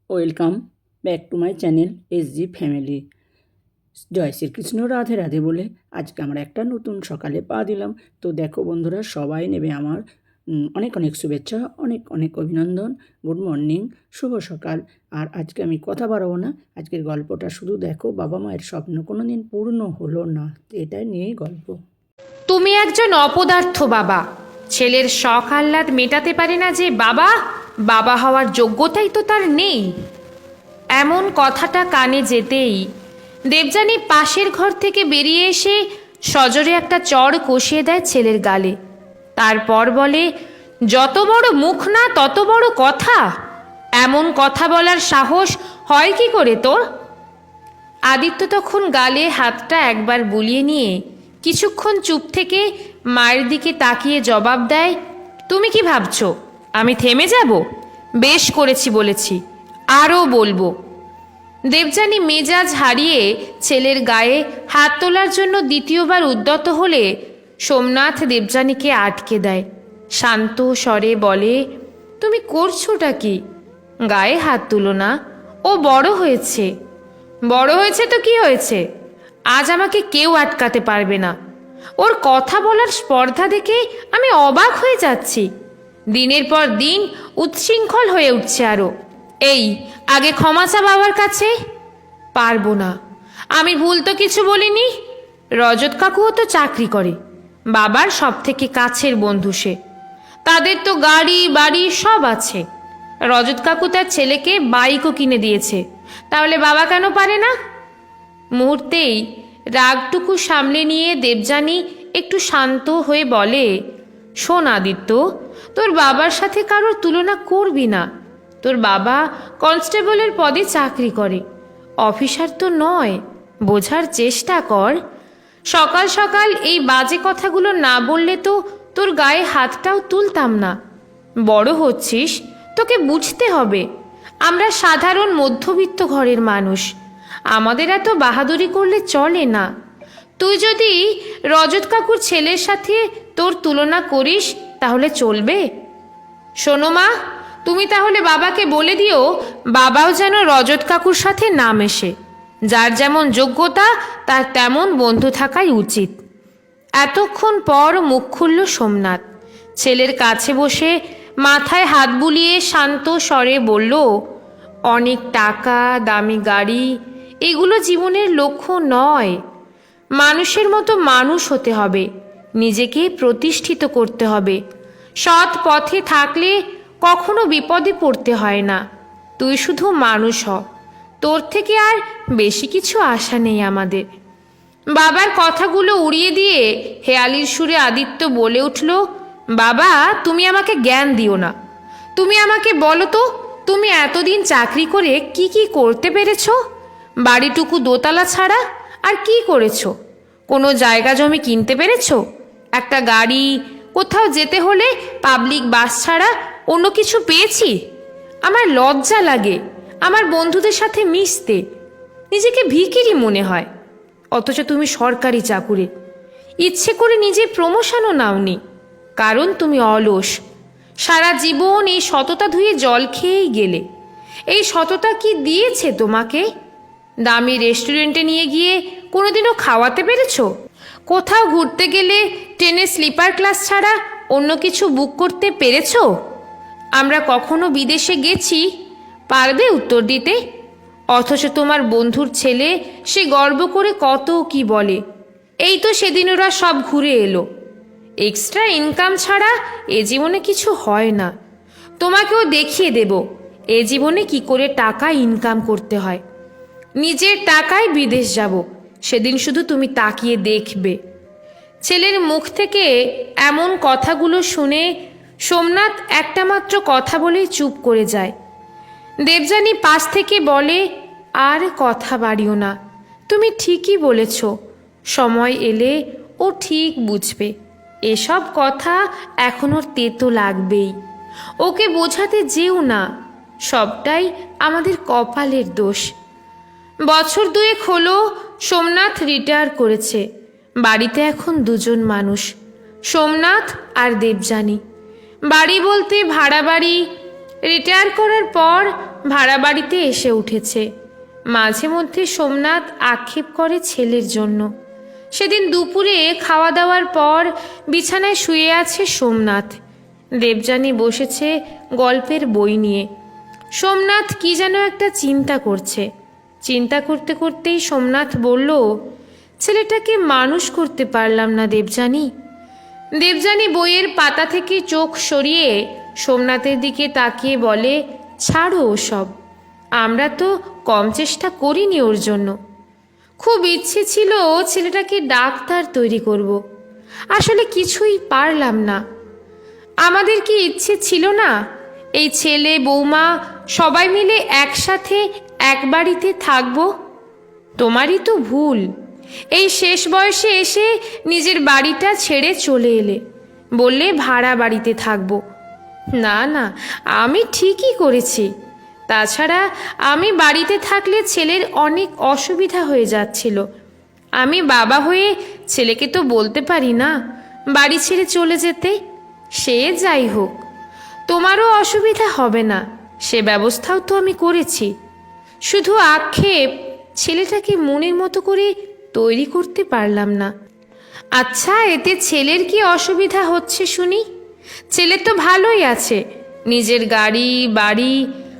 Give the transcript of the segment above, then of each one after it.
Welcome back to my channel SG family. জয় শ্রীকৃষ্ণ, রাধে রাধে বলে আজকে আমরা একটা নতুন সকালে পা দিলাম। তো দেখো বন্ধুরা, সবাই নেবে আমার অনেক অনেক শুভেচ্ছা, অনেক অনেক অভিনন্দন। গুড মর্নিং, শুভ সকাল। আর আজকে আমি কথা বাড়াবো না, আজকের গল্পটা শুধু দেখো। বাবা মায়ের স্বপ্ন কোনো দিন পূর্ণ হলো না, এটাই নিয়েই গল্প। তুমি একজন অপদার্থ বাবা, ছেলের শখ আহ্লাদ মেটাতে পারে না যে বাবা, বাবা হওয়ার যোগ্যতাই তো তার নেই। এমন কথাটা কানে যেতেই দেবযানী পাশের ঘর থেকে বেরিয়ে এসে সজোরে একটা চড় কষিয়ে দেয় ছেলের গালে। তারপর বলে, যত বড় মুখ না তত বড় কথা। এমন কথা বলার সাহস হয় কি করে তোর? আদিত্য তখন গালে হাতটা একবার বুলিয়ে নিয়ে কিছুক্ষণ চুপ থেকে মায়ের দিকে তাকিয়ে জবাব দেয়, তুমি কি ভাবছো আমি থেমে যাব? বেশ করেছি বলেছি, আরও বলবো। দেবযানী মেজাজ হারিয়ে ছেলের গায়ে হাত তোলার জন্য দ্বিতীয়বার উদ্যত হলে সোমনাথ দেবযানীকে আটকে দেয়। শান্ত স্বরে বলে, তুমি করছোটা কি? গায়ে হাত তুলো না, ও বড় হয়েছে। বড় হয়েছে তো কি হয়েছে? আজ আমাকে কেউ আটকাতে পারবে না। ওর কথা বলার স্পর্ধা দেখে আমি অবাক হয়ে যাচ্ছি। দিনের পর দিন উচ্ছৃঙ্খল হয়ে উঠছে আরো। এই, আগে ক্ষমা চা বাবার কাছে। পারবো না, আমি ভুল তো কিছু বলিনি। রজত কাকুও তো চাকরি করে, বাবার সব থেকে কাছের বন্ধু সে। তাদের তো গাড়ি বাড়ি সব আছে। রজত কাকু তার ছেলেকে বাইকও কিনে দিয়েছে, তাহলে বাবা কেন পারে না? মুহূর্তেই রাগটুকু সামনে নিয়ে দেবযানী একটু শান্ত হয়ে বলে, শোন আদিত্য, তোর বাবার সাথে কারোর তুলনা করবি না। তোর বাবা কনস্টেবলের পদে চাকরি করে, অফিসার তো নয়। বোঝার চেষ্টা কর। সকাল সকাল এই বাজে কথাগুলো না বললে তো তোর গায়ে হাতটাও তুলতাম না। বড় হচ্ছিস, তোকে বুঝতে হবে আমরা সাধারণ মধ্যবিত্ত ঘরের মানুষ। আমাদের এত বাহাদুরি করলে চলে না। তুই যদি রজত কাকুর ছেলের সাথে তোর তুলনা করিস তাহলে চলবে? শোনো মা, তুমি তাহলে বাবাকে বলে দিও বাবাও যেন রজত কাকুর সাথে না মেশে। যার যেমন যোগ্যতা তার তেমন বন্ধু থাকাই উচিত। এতক্ষণ পর মুখ খুলল সোমনাথ। ছেলের কাছে বসে মাথায় হাত বুলিয়ে শান্ত স্বরে বলল, অনেক টাকা, দামি গাড়ি এগুলো জীবনের লক্ষ্য নয়। মানুষের মতো মানুষ হতে হবে, নিজেকে প্রতিষ্ঠিত করতে হবে। সৎ পথে থাকলে কখনো বিপদে পড়তে হয় না। তুই শুধু মানুষ হ, তোর থেকে আর বেশি কিছু আশা নেই আমাদের। বাবার কথাগুলো উড়িয়ে দিয়ে হেয়ালির সুরে আদিত্য বলে উঠল, বাবা তুমি আমাকে জ্ঞান দিও না। তুমি আমাকে বলো তো, তুমি এতদিন চাকরি করে কি কি করতে পেরেছ? বাড়িটুকু দোতলা ছাড়া আর কি করেছ? কোনো জায়গা জমি কিনতে পেরেছ? একটা গাড়ি, কোথাও যেতে হলে পাবলিক বাস ছাড়া অন্য কিছু পেয়েছি? আমার লজ্জা লাগে আমার বন্ধুদের সাথে মিশতে, নিজেকে ভিখিরি মনে হয়। অথচ তুমি সরকারি চাকুরে, ইচ্ছে করে নিজে প্রমোশনও নাওনি, কারণ তুমি অলস। সারা জীবন এই সততা ধুয়ে জল খেয়েই গেলে। এই সততা কি দিয়েছে তোমাকে? দামি রেস্টুরেন্টে নিয়ে গিয়ে কোনোদিনও খাওয়াতে পেরেছ? কোথাও ঘুরতে গেলে ট্রেনে স্লিপার ক্লাস ছাড়া অন্য কিছু বুক করতে পেরেছ? আমরা কখনো বিদেশে গেছি, পারবে উত্তর দিতে? অথচ তোমার বন্ধুর ছেলে সে গর্ব করে কত কি বলে। এই তো সেদিন ওরা সব ঘুরে এলো। এক্সট্রা ইনকাম ছাড়া এ জীবনে কিছু হয় না। তোমাকেও দেখিয়ে দেব এ জীবনে কি করে টাকা ইনকাম করতে হয়। নিজের টাকায় বিদেশ যাব, সেদিন শুধু তুমি তাকিয়ে দেখবে। ছেলের মুখ থেকে এমন কথাগুলো শুনে সোমনাথ একটা মাত্র কথা বলেই চুপ করে যায়। দেবযানী পাশ থেকে বলে, আর কথা বাড়িও না, তুমি ঠিকই বলেছ। সময় এলে ও ঠিক বুঝবে। এসব কথা এখন ওর তেতো লাগবেই। ওকে বোঝাতে যেও না, সবটাই আমাদের কপালের দোষ। বছর দুয়েক হলো সোমনাথ রিটায়ার করেছে। বাড়িতে এখন দুজন মানুষ, সোমনাথ আর দেবযানী। বাড়ি বলতে ভাড়া বাড়ি। রিটায়ার করার পর ভাড়া বাড়িতে এসে উঠেছে। মাঝে মধ্যে সোমনাথ আক্ষেপ করে ছেলের জন্য। সেদিন দুপুরে খাওয়া দাওয়ার পর বিছানায় শুয়ে আছে সোমনাথ। দেবযানী বসেছে গল্পের বই নিয়ে। সোমনাথ কি যেন একটা চিন্তা করছে। চিন্তা করতে করতেই সোমনাথ বলল, ছেলেটাকে মানুষ করতে পারলাম না দেবযানী। দেবযানী বইয়ের পাতা থেকে চোখ সরিয়ে সোমনাথের দিকে তাকিয়ে বলে, ছাড়ো ওসব, আমরা তো কম চেষ্টা করিনি ওর জন্য। খুব ইচ্ছে ছিল ছেলেটাকে ডাক্তার তৈরি করব, আসলে কিছুই পারলাম না। আমাদের কি ইচ্ছে ছিল না এই ছেলে বৌমা সবাই মিলে একসাথে এক বাড়িতে থাকবো? তোমারই তো ভুল, এই শেষ বয়সে এসে নিজের বাড়িটা ছেড়ে চলে এলে, বললে ভাড়া বাড়িতে থাকবো। না না, আমি ঠিকই করেছি। তাছাড়া আমি বাড়িতে থাকলে ছেলের অনেক অসুবিধা হয়ে যাচ্ছিল। আমি বাবা হয়ে ছেলেকে তো বলতে পারি না বাড়ি ছেড়ে চলে যেতে। সে যাই হোক, তোমারও অসুবিধা হবে না সে ব্যবস্থাও তো আমি করেছি। শুধু আক্ষেপ, ছেলেটাকে মনের মতো করে তৈরি করতে পারলাম না। আচ্ছা, এতে ছেলের কি অসুবিধা হচ্ছে শুনি? ছেলে তো ভালোই আছে, নিজের গাড়ি বাড়ি,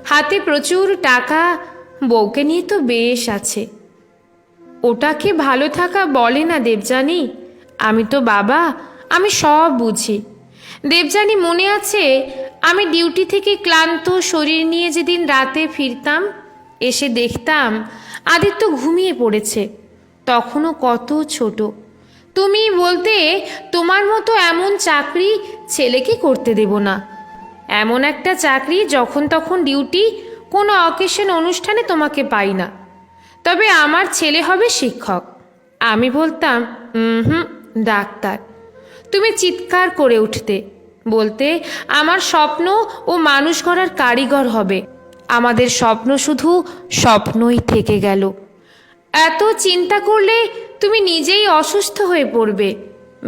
হাতে প্রচুর টাকা, বউকে নিয়ে তো বেশ আছে। ওটাকে ভালো থাকা বলে না দেবযানী। আমি তো বাবা, আমি সব বুঝি। দেবযানী মনে আছে, আমি ডিউটি থেকে ক্লান্ত শরীর নিয়ে যেদিন রাতে ফিরতাম, এসে দেখতাম আদিত্য ঘুমিয়ে পড়েছে। তখনও কত ছোট। তুমি বলতে তোমার মতো এমন চাকরি ছেলেকে করতে দেব না। এমন একটা চাকরি যখন তখন ডিউটি, কোনো অকেশন অনুষ্ঠানে তোমাকে পাই না। তবে আমার ছেলে হবে শিক্ষক। আমি বলতাম ডাক্তার। তুমি চিৎকার করে উঠতে, বলতে আমার স্বপ্ন ও মানুষ গড়ার কারিগর হবে। আমাদের স্বপ্ন শুধু স্বপ্নই থেকে গেল। এত চিন্তা করলে তুমি নিজেই অসুস্থ হয়ে পড়বে।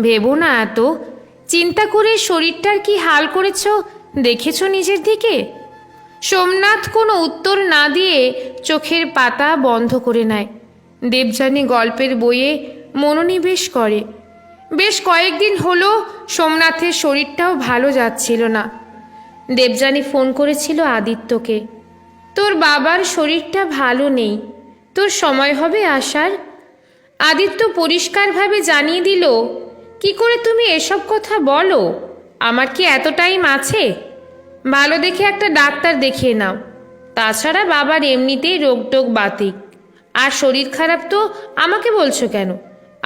ভেবো না এত। চিন্তা করে শরীরটার কি হাল করেছ দেখেছ নিজের দিকে? সোমনাথ কোনো উত্তর না দিয়ে চোখের পাতা বন্ধ করে নেয়। দেবযানী গল্পের বইয়ে মনোনিবেশ করে। বেশ কয়েকদিন হলো সোমনাথের শরীরটাও ভালো যাচ্ছিল না। দেবযানী ফোন করেছিল আদিত্যকে, তোর বাবার শরীরটা ভালো নেই, তোর সময় হবে আসার? আদিত্য পরিষ্কারভাবে জানিয়ে দিল, কি করে তুমি এসব কথা বলো? আমার কি এত টাইম আছে? ভালো দেখে একটা ডাক্তার দেখিয়ে নাও। তাছাড়া বাবার এমনিতেই রোগটোগ বাতিক, আর শরীর খারাপ তো আমাকে বলছো কেন?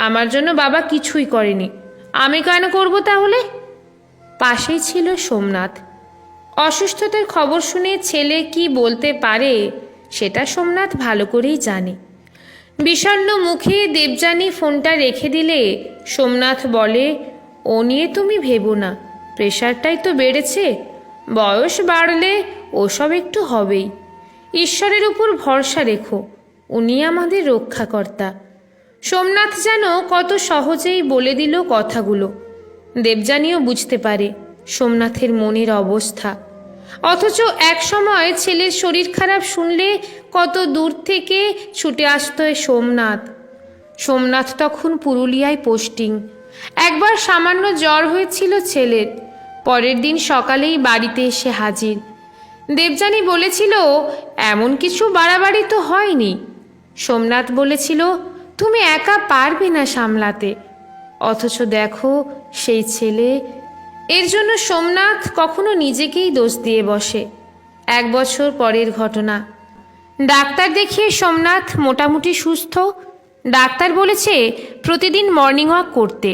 আমার জন্য বাবা কিছুই করেনি, আমি কেন করব তাহলে? পাশেই ছিল সোমনাথ। অসুস্থতার খবর শুনে ছেলে কি বলতে পারে সেটা সোমনাথ ভালো করেই জানে। বিষণ্ণ মুখে দেবযানী ফোনটা রেখে দিলে সোমনাথ বলে, ও নিয়ে তুমি ভেবো না, প্রেশারটাই তো বেড়েছে, বয়স বাড়লে ওসব একটু হবেই। ঈশ্বরের উপর ভরসা রেখো, উনি আমাদের রক্ষাকর্তা। সোমনাথ যেন কত সহজেই বলে দিল কথাগুলো। দেবযানীও বুঝতে পারে সোমনাথের মনের অবস্থা। অথচ এক সময় ছেলের শরীর খারাপ শুনলে কত দূর থেকে ছুটে আসতো সোমনাথ। সোমনাথ তখন পুরুলিয়ায় পোস্টিং। একবার সামান্য জ্বর হয়েছিল ছেলের, পরের দিন সকালেই বাড়িতে এসে হাজির। দেবযানী বলেছিল, এমন কিছু বাড়াবাড়ি তো হয়নি। সোমনাথ বলেছিল, তুমি একা পারবে না সামলাতে। অথচ দেখো সেই ছেলে। এর জন্য সোমনাথ কখনো নিজেকেই দোষ দিয়ে বসে। 1 বছর পরের ঘটনা। ডাক্তার দেখিয়ে সোমনাথ মোটামুটি সুস্থ। ডাক্তার বলেছে প্রতিদিন মর্নিং ওয়াক করতে।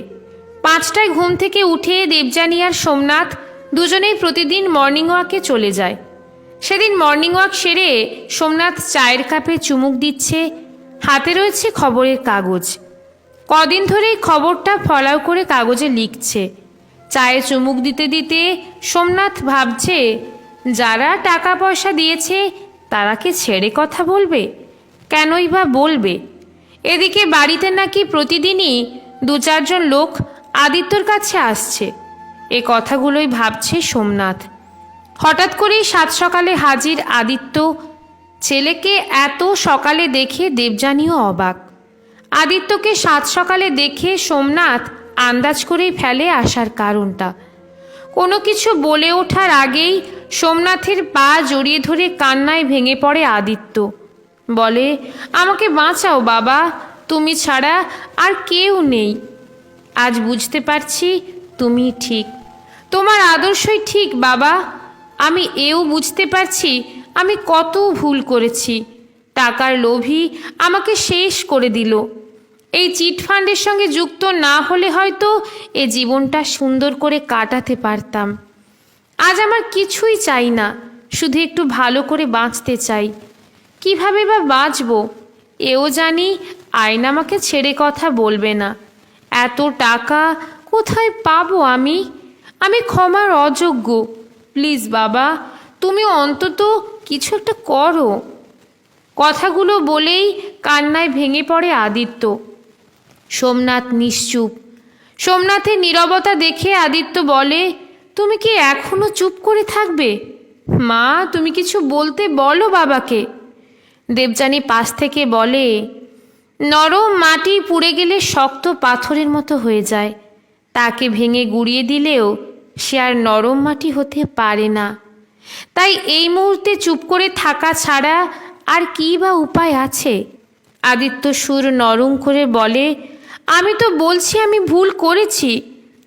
5টায় ঘুম থেকে উঠে দেবযানী আর সোমনাথ দুজনেই প্রতিদিন মর্নিং ওয়াকে চলে যায়। সেদিন মর্নিং ওয়াক সেরে সোমনাথ চায়ের কাপে চুমুক দিচ্ছে, হাতে রয়েছে খবরের কাগজ। কদিন ধরেই খবরটা ফলাও করে কাগজে লিখছে। চায়ে চুমুক দিতে দিতে সোমনাথ ভাবছে, যারা টাকা পয়সা দিয়েছে তারা কি ছেড়ে কথা বলবে? কেনই বা বলবে? এদিকে বাড়িতে নাকি প্রতিদিনই 2-4 জন লোক আদিত্যর কাছে আসছে। এ কথাগুলোই ভাবছে সোমনাথ। হঠাৎ করেই সাত সকালে হাজির আদিত্য। ছেলেকে এত সকালে দেখে দেবযানীও অবাক। আদিত্যকে সাত সকালে দেখে সোমনাথ আন্দাজ করেই ফেলে আসার কারণটা। কোনো কিছু বলে ওঠার আগেই সোমনাথের পা জড়িয়ে ধরে কান্নায় ভেঙে পড়ে আদিত্য। বলে, আমাকে বাঁচাও বাবা, তুমি ছাড়া আর কেউ নেই। আজ বুঝতে পারছি তুমি ঠিক, তোমার আদর্শই ঠিক বাবা। আমি এও বুঝতে পারছি আমি কত ভুল করেছি। টাকার লোভী আমাকে শেষ করে দিল। এই চিটফান্ডের সঙ্গে যুক্ত না হলে হয়তো এ জীবনটা সুন্দর করে কাটাতে পারতাম। আজ আমার কিছুই চাই না, শুধু একটু ভালো করে বাঁচতে চাই। কিভাবে বা বাঁচবো এও জানি আইন আমাকে ছেড়ে কথা বলবে না। এত টাকা কোথায় পাবো আমি? আমি ক্ষমার অযোগ্য। প্লিজ বাবা, তুমি অন্তত কিছু একটা করো। কথাগুলো বলেই কান্নায় ভেঙে পড়ে আদিত্য। সোমনাথ নিশ্চুপ। সোমনাথের নীরবতা দেখে আদিত্য বলে, তুমি কি এখনো চুপ করে থাকবে? মা, তুমি কিছু বলতে বলো বাবাকে। দেবযানী পাশ থেকে বলে, নরম মাটি পুড়ে গেলে শক্ত পাথরের মতো হয়ে যায়। তাকে ভেঙে গুঁড়িয়ে দিলেও সে আর নরম মাটি হতে পারে না। তাই এই মুহূর্তে চুপ করে থাকা ছাড়া আর কী বা উপায় আছে? আদিত্য সুর নরম করে বলে, আমি তো বলছি আমি ভুল করেছি।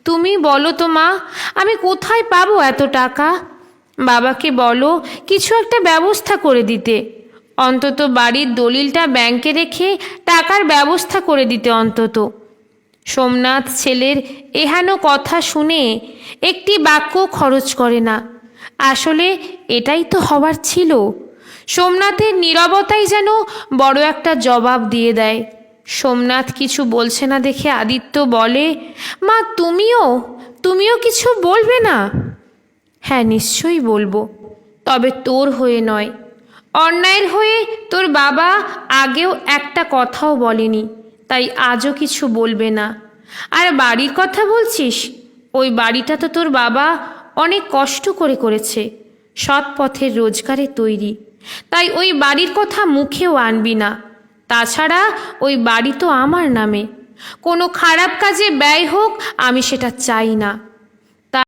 তুমি বলো তো মা, আমি কোথায় পাবো এত টাকা? বাবাকে বলো কিছু একটা ব্যবস্থা করে দিতে। অন্তত বাড়ির দলিলটা ব্যাংকে রেখে টাকার ব্যবস্থা করে দিতে অন্তত। সোমনাথ ছেলের এহেন কথা শুনে একটি বাক্য খরচ করে না। আসলে এটাই তো হবার ছিল। সোমনাথের নীরবতাই যেন বড় একটা জবাব দিয়ে দেয়। সোমনাথ কিছু বলছে না দেখে আদিত্য বলে, মা তুমিও কিছু বলবে না? হ্যাঁ, নিশ্চয়ই বলবো, তবে তোর হয়ে নয়। অন্যায়ের হয়ে তোর বাবা আগেও একটা কথাও বলেনি, তাই আজও কিছু বলবে না। আর বাড়ির কথা বলছিস, ওই বাড়িটা তো তোর বাবা অনেক কষ্ট করে করেছে, সৎ পথের রোজগারে তৈরি। তাই ওই বাড়ির কথা মুখেও আনবি না। তাছাড়া ওই বাড়ি তো আমার নামে। কোনো খারাপ কাজে ব্যয় হোক আমি সেটা চাই না।